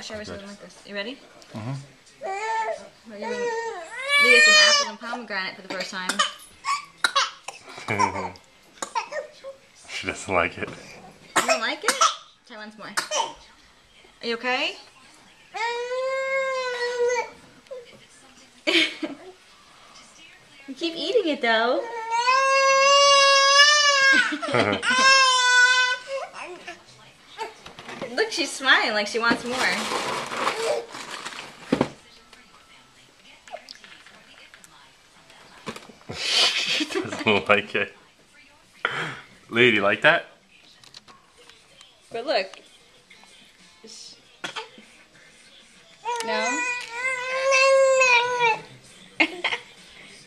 Show me something like this. You ready? Mm-hmm. We're giving Leah some apples and pomegranate for the first time. She doesn't like it. You don't like it? Try once more. Are you okay? You keep eating it though. Look, she's smiling like she wants more. She doesn't like it. Lee, do you like that? But look. No? Do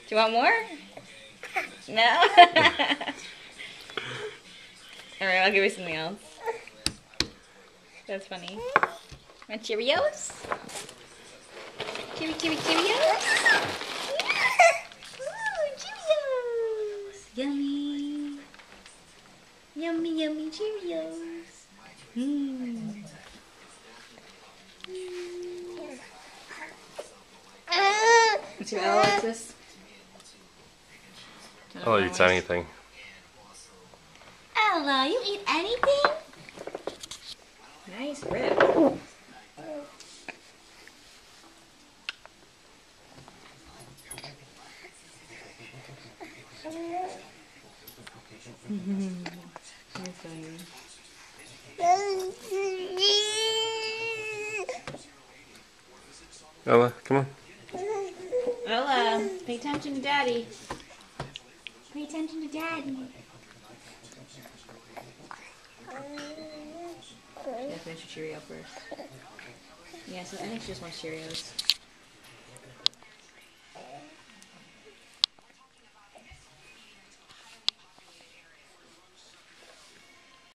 you want more? No? Alright, I'll give you something else. That's funny. Want Cheerios? Cheerios? Ooh, Cheerios! Yummy! Yummy, yummy Cheerios! Mmm. Let's see what Ella likes this. I'll eat anything. Ella, you eat anything? Nice rib. That's funny. Ella, come on. Ella, pay attention to Daddy. Pay attention to Daddy. You gotta finish your Cheerio first. Yeah, so I think she just wants Cheerios.